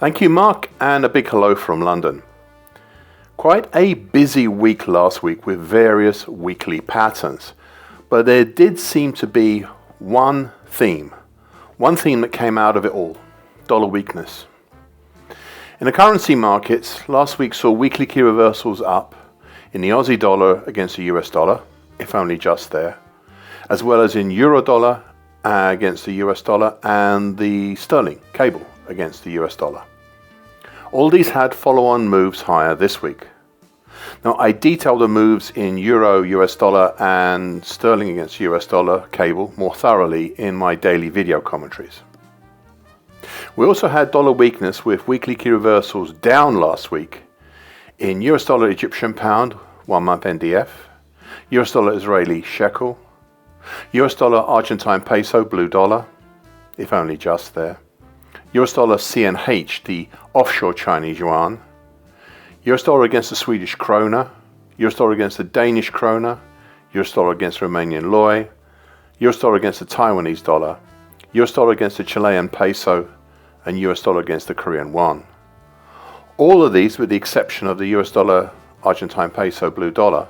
Thank you, Mark, and a big hello from London. Quite a busy week last week with various weekly patterns, but there did seem to be one theme that came out of it all: dollar weakness. In the currency markets, last week saw weekly key reversals up in the Aussie dollar against the US dollar, if only just there, as well as in euro dollar against the US dollar and the sterling cable against the US dollar. All these had follow-on moves higher this week. Now, I detailed the moves in euro, US dollar and sterling against US dollar cable more thoroughly in my daily video commentaries. We also had dollar weakness with weekly key reversals down last week in US dollar Egyptian pound, 1 month NDF, US dollar Israeli shekel, US dollar Argentine peso blue dollar, if only just there, US dollar CNH, the offshore Chinese yuan, US dollar against the Swedish krona, US dollar against the Danish krona, US dollar against Romanian lei, US dollar against the Taiwanese dollar, US dollar against the Chilean peso, and US dollar against the Korean won. All of these, with the exception of the US dollar Argentine peso blue dollar,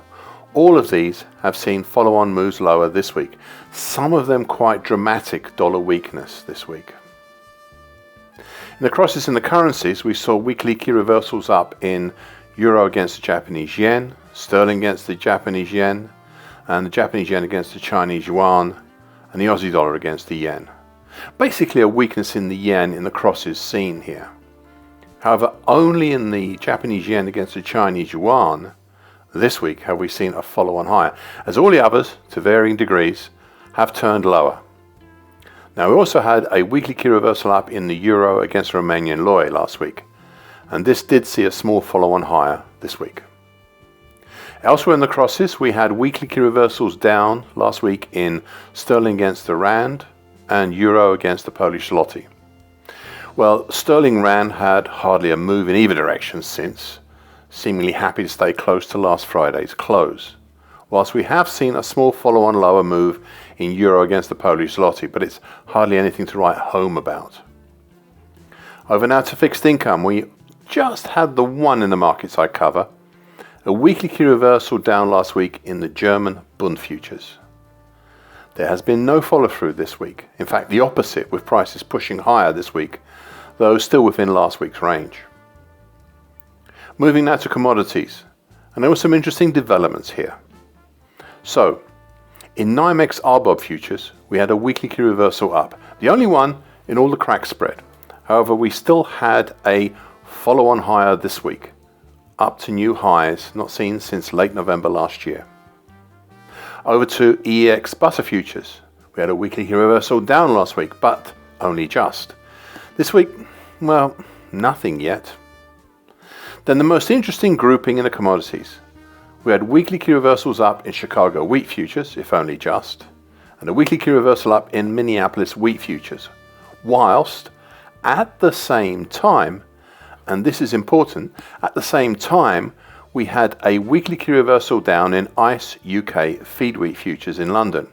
all of these have seen follow-on moves lower this week, some of them quite dramatic dollar weakness this week. In the crosses in the currencies, we saw weekly key reversals up in euro against the Japanese yen, sterling against the Japanese yen, and the Japanese yen against the Chinese yuan, and the Aussie dollar against the yen. Basically a weakness in the yen in the crosses seen here. However, only in the Japanese yen against the Chinese yuan this week have we seen a follow-on higher, as all the others, to varying degrees, have turned lower. Now, we also had a weekly key reversal up in the euro against Romanian lei last week, and this did see a small follow-on higher this week. Elsewhere in the crosses, we had weekly key reversals down last week in sterling against the rand and euro against the Polish zloty. Well, sterling rand had hardly a move in either direction since, seemingly happy to stay close to last Friday's close, whilst we have seen a small follow-on lower move in euro against the Polish zloty, but it's hardly anything to write home about. Over now to fixed income. We just had the one in the markets I cover, a weekly key reversal down last week in the German Bund futures. There has been no follow-through this week. In fact, the opposite, with prices pushing higher this week, though still within last week's range. Moving now to commodities, and there were some interesting developments here. So, in NYMEX RBOB futures, we had a weekly key reversal up, the only one in all the crack spread. However, we still had a follow-on higher this week, up to new highs not seen since late November last year. Over to EEX butter futures. We had a weekly key reversal down last week, but only just. This week, well, nothing yet. Then the most interesting grouping in the commodities. We had weekly key reversals up in Chicago wheat futures, if only just, and a weekly key reversal up in Minneapolis wheat futures, whilst at the same time, and this is important, at the same time we had a weekly key reversal down in ICE UK feed wheat futures in London.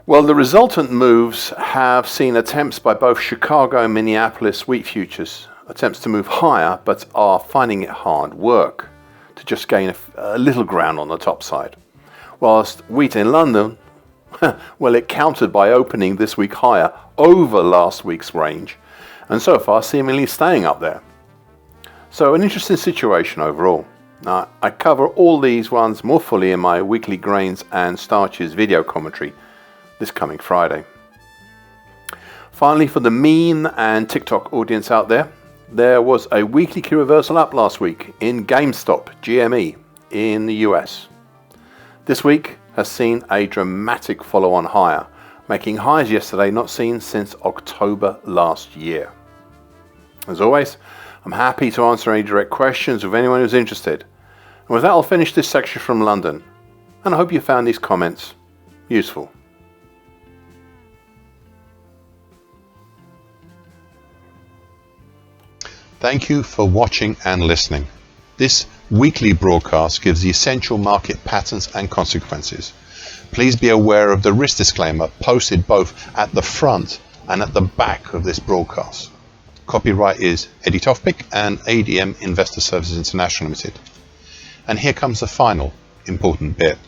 Well, the resultant moves have seen attempts by both Chicago and Minneapolis wheat futures, attempts to move higher, but are finding it hard work to just gain a little ground on the top side. Whilst wheat in London, well, it countered by opening this week higher over last week's range, and so far seemingly staying up there. So an interesting situation overall. Now, I cover all these ones more fully in my weekly grains and starches video commentary this coming Friday. Finally, for the meme and TikTok audience out there, there was a weekly key reversal up last week in GameStop, GME, in the US. This week has seen a dramatic follow-on higher, making highs yesterday not seen since October last year. As always, I'm happy to answer any direct questions of anyone who's interested. And with that, I'll finish this section from London, and I hope you found these comments useful. Thank you for watching and listening. This weekly broadcast gives the essential market patterns and consequences. Please be aware of the risk disclaimer posted both at the front and at the back of this broadcast. Copyright is Eddie Tofpick and ADM Investor Services International Limited. And here comes the final important bit.